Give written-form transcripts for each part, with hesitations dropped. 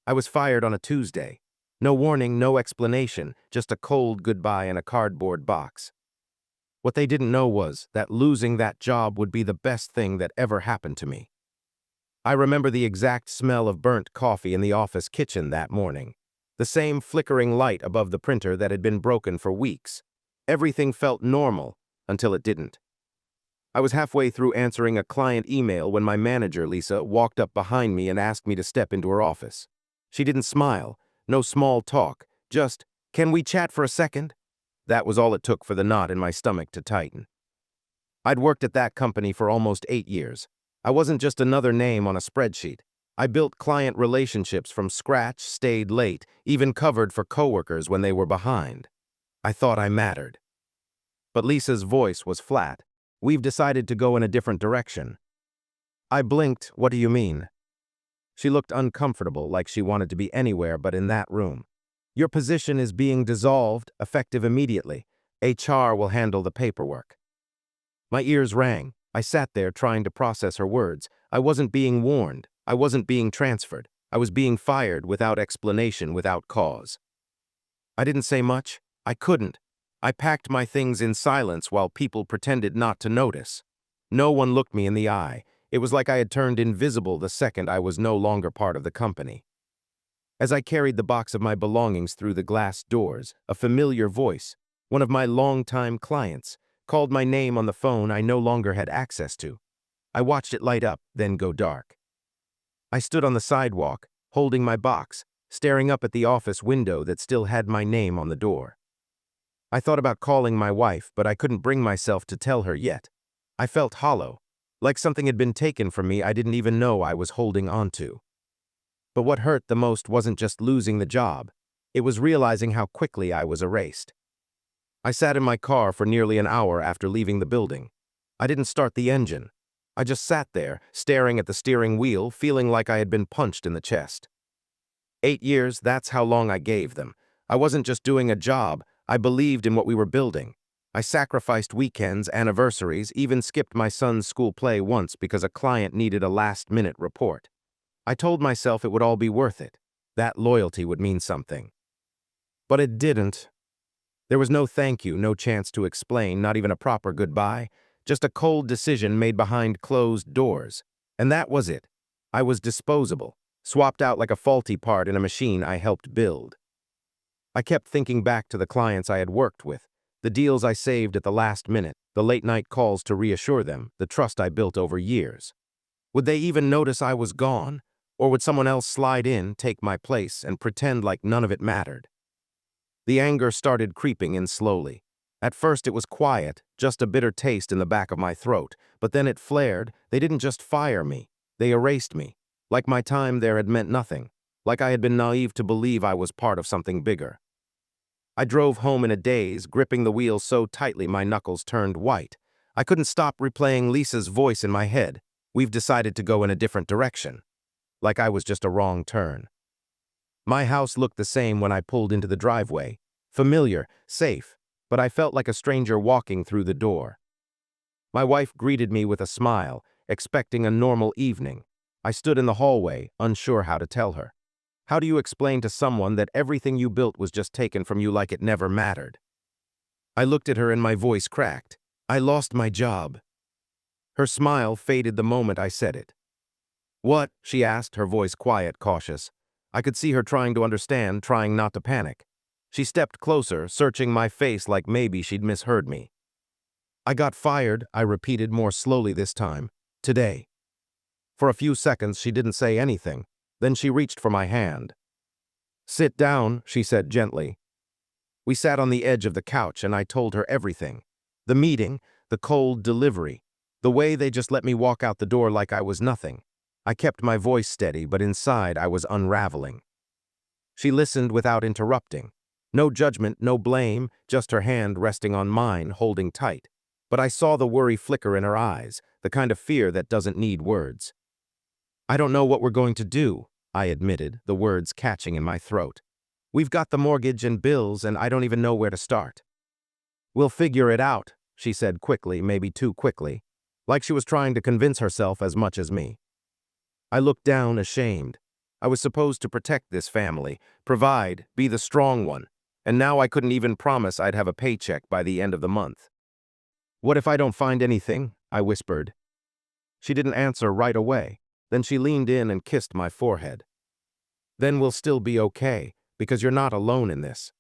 I was fired on a Tuesday. No warning, no explanation, just a cold goodbye in a cardboard box. What they didn't know was that losing that job would be the best thing that ever happened to me. I remember the exact smell of burnt coffee in the office kitchen that morning. The same flickering light above the printer that had been broken for weeks. Everything felt normal until it didn't. I was halfway through answering a client email when my manager, Lisa, walked up behind me and asked me to step into her office. She didn't smile, no small talk, just, "Can we chat for a second?" That was all it took for the knot in my stomach to tighten. I'd worked at that company for almost 8 years. I wasn't just another name on a spreadsheet. I built client relationships from scratch, stayed late, even covered for coworkers when they were behind. I thought I mattered. But Lisa's voice was flat. "We've decided to go in a different direction." I blinked. "What do you mean?" She looked uncomfortable, like she wanted to be anywhere but in that room. "Your position is being dissolved, effective immediately. HR will handle the paperwork." My ears rang. I sat there trying to process her words. I wasn't being warned. I wasn't being transferred. I was being fired without explanation, without cause. I didn't say much. I couldn't. I packed my things in silence while people pretended not to notice. No one looked me in the eye. It was like I had turned invisible the second I was no longer part of the company. As I carried the box of my belongings through the glass doors, a familiar voice, one of my longtime clients, called my name on the phone I no longer had access to. I watched it light up, then go dark. I stood on the sidewalk, holding my box, staring up at the office window that still had my name on the door. I thought about calling my wife, but I couldn't bring myself to tell her yet. I felt hollow, like something had been taken from me I didn't even know I was holding on to. But what hurt the most wasn't just losing the job. It was realizing how quickly I was erased. I sat in my car for nearly an hour after leaving the building. I didn't start the engine. I just sat there, staring at the steering wheel, feeling like I had been punched in the chest. 8 years, that's how long I gave them. I wasn't just doing a job. I believed in what we were building. I sacrificed weekends, anniversaries, even skipped my son's school play once because a client needed a last-minute report. I told myself it would all be worth it. That loyalty would mean something. But it didn't. There was no thank you, no chance to explain, not even a proper goodbye, just a cold decision made behind closed doors. And that was it. I was disposable, swapped out like a faulty part in a machine I helped build. I kept thinking back to the clients I had worked with, the deals I saved at the last minute, the late-night calls to reassure them, the trust I built over years. Would they even notice I was gone? Or would someone else slide in, take my place, and pretend like none of it mattered? The anger started creeping in slowly. At first it was quiet, just a bitter taste in the back of my throat, but then it flared. They didn't just fire me, they erased me. Like my time there had meant nothing, like I had been naive to believe I was part of something bigger. I drove home in a daze, gripping the wheel so tightly my knuckles turned white. I couldn't stop replaying Lisa's voice in my head. "We've decided to go in a different direction." Like I was just a wrong turn. My house looked the same when I pulled into the driveway. Familiar, safe, but I felt like a stranger walking through the door. My wife greeted me with a smile, expecting a normal evening. I stood in the hallway, unsure how to tell her. How do you explain to someone that everything you built was just taken from you like it never mattered? I looked at her and my voice cracked. "I lost my job." Her smile faded the moment I said it. "What?" she asked, her voice quiet, cautious. I could see her trying to understand, trying not to panic. She stepped closer, searching my face like maybe she'd misheard me. "I got fired," I repeated more slowly this time. "Today." For a few seconds she didn't say anything. Then she reached for my hand. "Sit down," she said gently. We sat on the edge of the couch and I told her everything. The meeting, the cold delivery, the way they just let me walk out the door like I was nothing. I kept my voice steady, but inside I was unraveling. She listened without interrupting. No judgment, no blame, just her hand resting on mine, holding tight. But I saw the worry flicker in her eyes, the kind of fear that doesn't need words. "I don't know what we're going to do," I admitted, the words catching in my throat. "We've got the mortgage and bills, and I don't even know where to start." "We'll figure it out," she said quickly, maybe too quickly, like she was trying to convince herself as much as me. I looked down, ashamed. I was supposed to protect this family, provide, be the strong one, and now I couldn't even promise I'd have a paycheck by the end of the month. "What if I don't find anything?" I whispered. She didn't answer right away. Then she leaned in and kissed my forehead. "Then we'll still be okay, because you're not alone in this."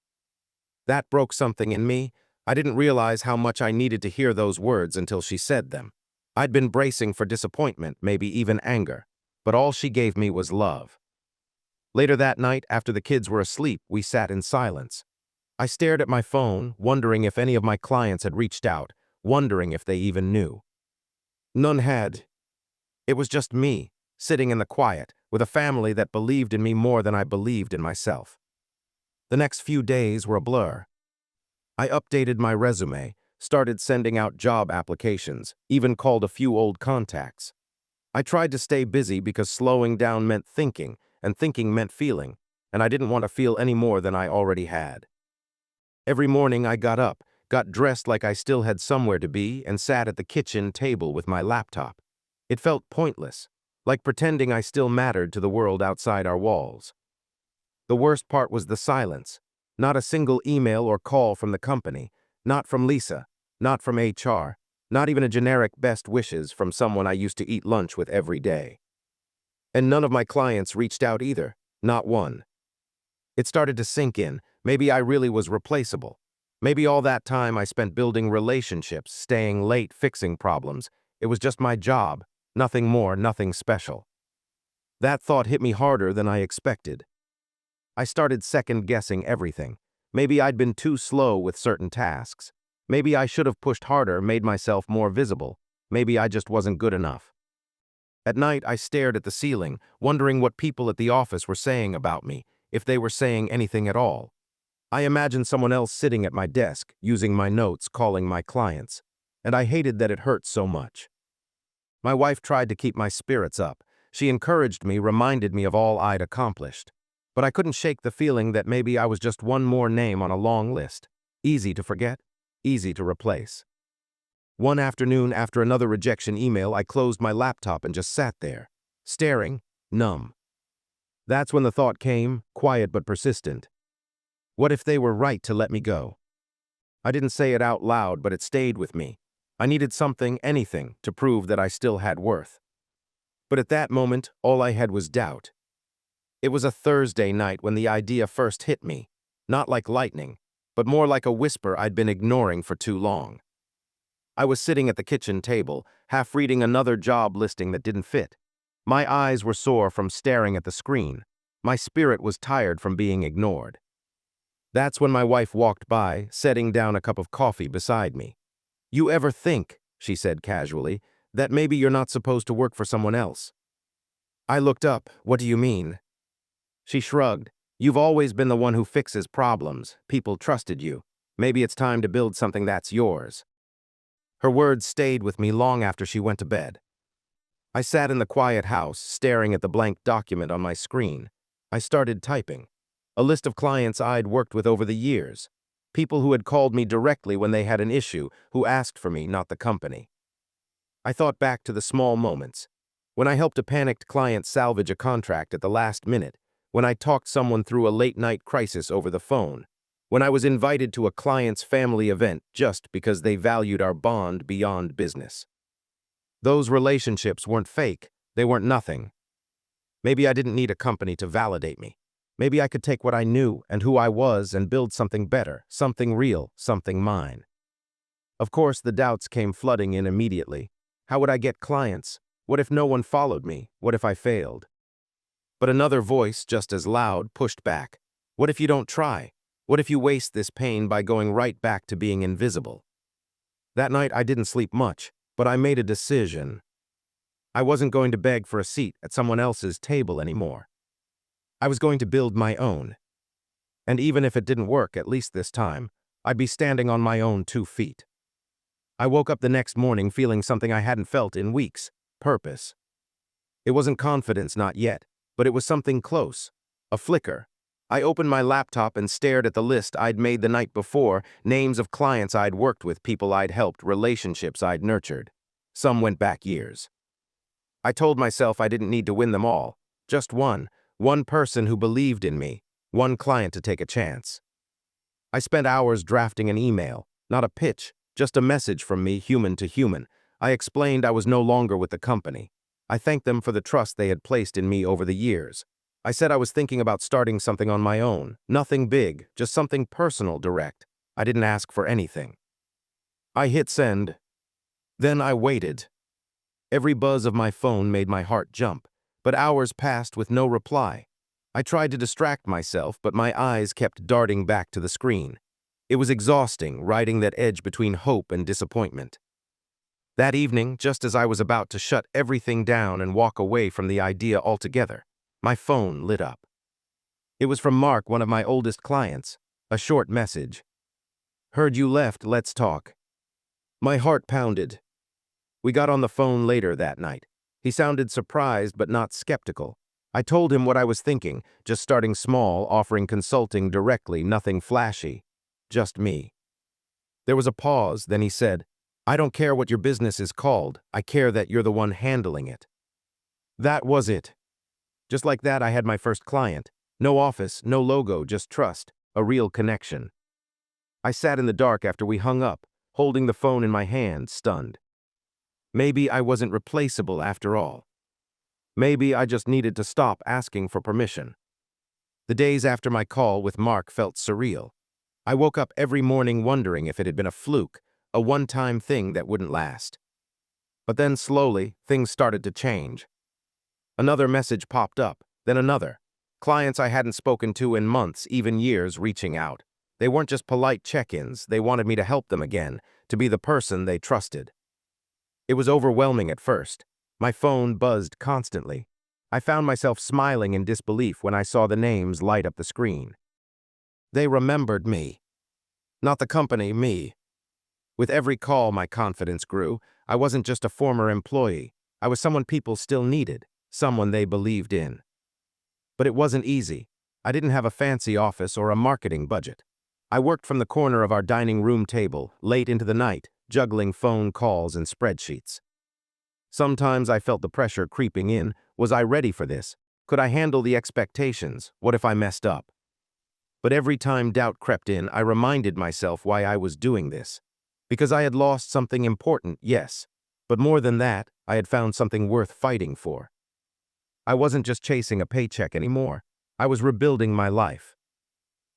That broke something in me. I didn't realize how much I needed to hear those words until she said them. I'd been bracing for disappointment, maybe even anger, but all she gave me was love. Later that night, after the kids were asleep, we sat in silence. I stared at my phone, wondering if any of my clients had reached out, wondering if they even knew. None had. It was just me, sitting in the quiet, with a family that believed in me more than I believed in myself. The next few days were a blur. I updated my resume, started sending out job applications, even called a few old contacts. I tried to stay busy because slowing down meant thinking, and thinking meant feeling, and I didn't want to feel any more than I already had. Every morning I got up, got dressed like I still had somewhere to be, and sat at the kitchen table with my laptop. It felt pointless, like pretending I still mattered to the world outside our walls. The worst part was the silence. Not a single email or call from the company, not from Lisa, not from HR, not even a generic best wishes from someone I used to eat lunch with every day. And none of my clients reached out either, not one. It started to sink in. Maybe I really was replaceable. Maybe all that time I spent building relationships, staying late, fixing problems. It was just my job, nothing more, nothing special. That thought hit me harder than I expected. I started second-guessing everything. Maybe I'd been too slow with certain tasks. Maybe I should have pushed harder, made myself more visible. Maybe I just wasn't good enough. At night, I stared at the ceiling, wondering what people at the office were saying about me, if they were saying anything at all. I imagined someone else sitting at my desk, using my notes, calling my clients. And I hated that it hurt so much. My wife tried to keep my spirits up. She encouraged me, reminded me of all I'd accomplished. But I couldn't shake the feeling that maybe I was just one more name on a long list. Easy to forget, easy to replace. One afternoon, after another rejection email, I closed my laptop and just sat there, staring, numb. That's when the thought came, quiet but persistent. What if they were right to let me go? I didn't say it out loud, but it stayed with me. I needed something, anything, to prove that I still had worth. But at that moment, all I had was doubt. It was a Thursday night when the idea first hit me, not like lightning, but more like a whisper I'd been ignoring for too long. I was sitting at the kitchen table, half reading another job listing that didn't fit. My eyes were sore from staring at the screen. My spirit was tired from being ignored. That's when my wife walked by, setting down a cup of coffee beside me. "You ever think," she said casually, "that maybe you're not supposed to work for someone else?" I looked up. "What do you mean?" She shrugged. "You've always been the one who fixes problems. People trusted you. Maybe it's time to build something that's yours." Her words stayed with me long after she went to bed. I sat in the quiet house, staring at the blank document on my screen. I started typing. A list of clients I'd worked with over the years. People who had called me directly when they had an issue, who asked for me, not the company. I thought back to the small moments. When I helped a panicked client salvage a contract at the last minute. When I talked someone through a late-night crisis over the phone. When I was invited to a client's family event just because they valued our bond beyond business. Those relationships weren't fake. They weren't nothing. Maybe I didn't need a company to validate me. Maybe I could take what I knew and who I was and build something better, something real, something mine. Of course, the doubts came flooding in immediately. How would I get clients? What if no one followed me? What if I failed? But another voice, just as loud, pushed back. What if you don't try? What if you waste this pain by going right back to being invisible? That night I didn't sleep much, but I made a decision. I wasn't going to beg for a seat at someone else's table anymore. I was going to build my own. And even if it didn't work, at least this time, I'd be standing on my own 2 feet. I woke up the next morning feeling something I hadn't felt in weeks: purpose. It wasn't confidence, not yet, but it was something close, a flicker. I opened my laptop and stared at the list I'd made the night before, names of clients I'd worked with, people I'd helped, relationships I'd nurtured. Some went back years. I told myself I didn't need to win them all, just one one person who believed in me, one client to take a chance. I spent hours drafting an email, not a pitch, just a message from me, human to human. I explained I was no longer with the company. I thanked them for the trust they had placed in me over the years. I said I was thinking about starting something on my own, nothing big, just something personal, direct. I didn't ask for anything. I hit send. Then I waited. Every buzz of my phone made my heart jump, but hours passed with no reply. I tried to distract myself, but my eyes kept darting back to the screen. It was exhausting, riding that edge between hope and disappointment. That evening, just as I was about to shut everything down and walk away from the idea altogether, my phone lit up. It was from Mark, one of my oldest clients. A short message. "Heard you left, let's talk." My heart pounded. We got on the phone later that night. He sounded surprised but not skeptical. I told him what I was thinking, just starting small, offering consulting directly, nothing flashy. Just me. There was a pause, then he said, "I don't care what your business is called, I care that you're the one handling it." That was it. Just like that, I had my first client. No office, no logo, just trust, a real connection. I sat in the dark after we hung up, holding the phone in my hand, stunned. Maybe I wasn't replaceable after all. Maybe I just needed to stop asking for permission. The days after my call with Mark felt surreal. I woke up every morning wondering if it had been a fluke, a one-time thing that wouldn't last. But then slowly, things started to change. Another message popped up, then another. Clients I hadn't spoken to in months, even years, reaching out. They weren't just polite check-ins, they wanted me to help them again, to be the person they trusted. It was overwhelming at first. My phone buzzed constantly. I found myself smiling in disbelief when I saw the names light up the screen. They remembered me. Not the company, me. With every call, my confidence grew. I wasn't just a former employee. I was someone people still needed, someone they believed in. But it wasn't easy. I didn't have a fancy office or a marketing budget. I worked from the corner of our dining room table, late into the night, juggling phone calls and spreadsheets. Sometimes I felt the pressure creeping in. Was I ready for this? Could I handle the expectations? What if I messed up? But every time doubt crept in, I reminded myself why I was doing this. Because I had lost something important, yes. But more than that, I had found something worth fighting for. I wasn't just chasing a paycheck anymore. I was rebuilding my life.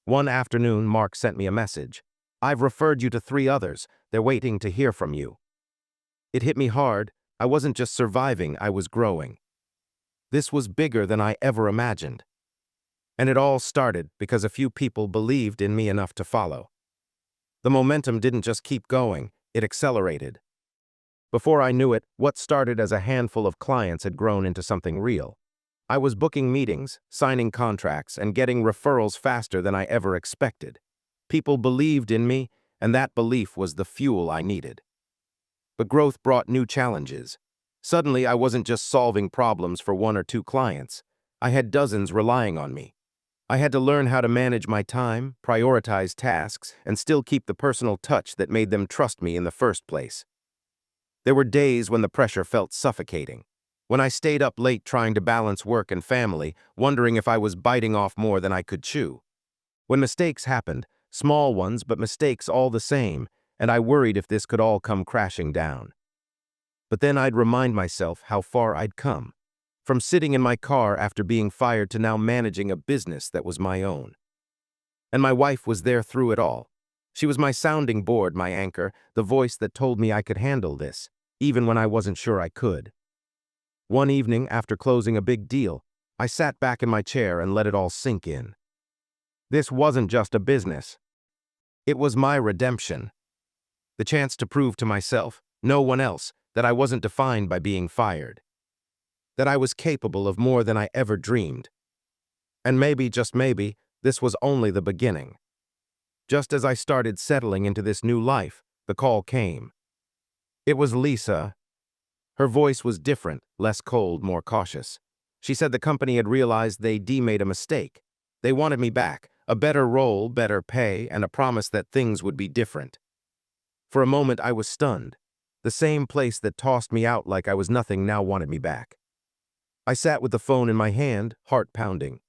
One afternoon, Mark sent me a message. "I've referred you to 3 others. They're waiting to hear from you." It hit me hard. I wasn't just surviving, I was growing. This was bigger than I ever imagined. And it all started because a few people believed in me enough to follow. The momentum didn't just keep going, it accelerated. Before I knew it, what started as a handful of clients had grown into something real. I was booking meetings, signing contracts, and getting referrals faster than I ever expected. People believed in me, and that belief was the fuel I needed. But growth brought new challenges. Suddenly, I wasn't just solving problems for 1 or 2 clients. I had dozens relying on me. I had to learn how to manage my time, prioritize tasks, and still keep the personal touch that made them trust me in the first place. There were days when the pressure felt suffocating. When I stayed up late trying to balance work and family, wondering if I was biting off more than I could chew. When mistakes happened, small ones but mistakes all the same, and I worried if this could all come crashing down. But then I'd remind myself how far I'd come. From sitting in my car after being fired to now managing a business that was my own. And my wife was there through it all. She was my sounding board, my anchor, the voice that told me I could handle this, even when I wasn't sure I could. One evening, after closing a big deal, I sat back in my chair and let it all sink in. This wasn't just a business. It was my redemption. The chance to prove to myself, no one else, that I wasn't defined by being fired. That I was capable of more than I ever dreamed. And maybe, just maybe, this was only the beginning. Just as I started settling into this new life, the call came. It was Lisa. Her voice was different, less cold, more cautious. She said the company had realized they'd made a mistake. They wanted me back, a better role, better pay, and a promise that things would be different. For a moment, I was stunned. The same place that tossed me out like I was nothing now wanted me back. I sat with the phone in my hand, heart pounding.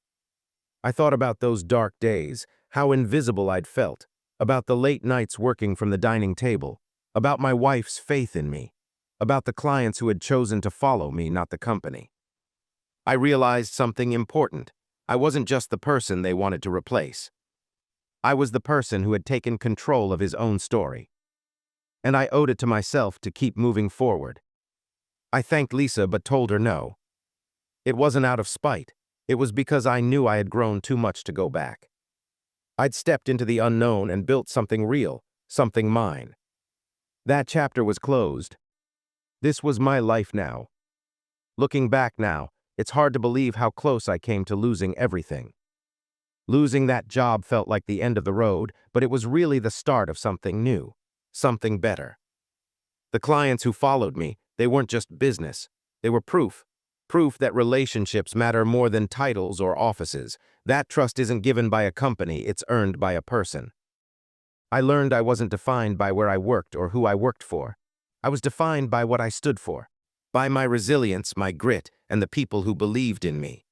I thought about those dark days, how invisible I'd felt, about the late nights working from the dining table, about my wife's faith in me, about the clients who had chosen to follow me, not the company. I realized something important. I wasn't just the person they wanted to replace. I was the person who had taken control of his own story. And I owed it to myself to keep moving forward. I thanked Lisa but told her no. It wasn't out of spite. It was because I knew I had grown too much to go back. I'd stepped into the unknown and built something real, something mine. That chapter was closed. This was my life now. Looking back now, it's hard to believe how close I came to losing everything. Losing that job felt like the end of the road, but it was really the start of something new, something better. The clients who followed me, they weren't just business. They were proof that relationships matter more than titles or offices. That trust isn't given by a company, it's earned by a person. I learned I wasn't defined by where I worked or who I worked for. I was defined by what I stood for, by my resilience, my grit, and the people who believed in me.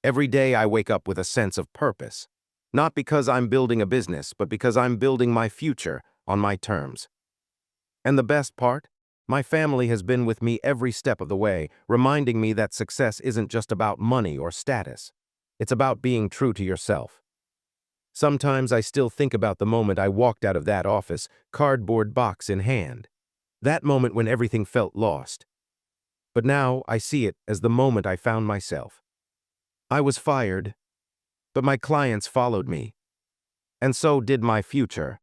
Every day I wake up with a sense of purpose, not because I'm building a business, but because I'm building my future on my terms. And the best part? My family has been with me every step of the way, reminding me that success isn't just about money or status. It's about being true to yourself. Sometimes I still think about the moment I walked out of that office, cardboard box in hand. That moment when everything felt lost. But now I see it as the moment I found myself. I was fired, but my clients followed me. And so did my future.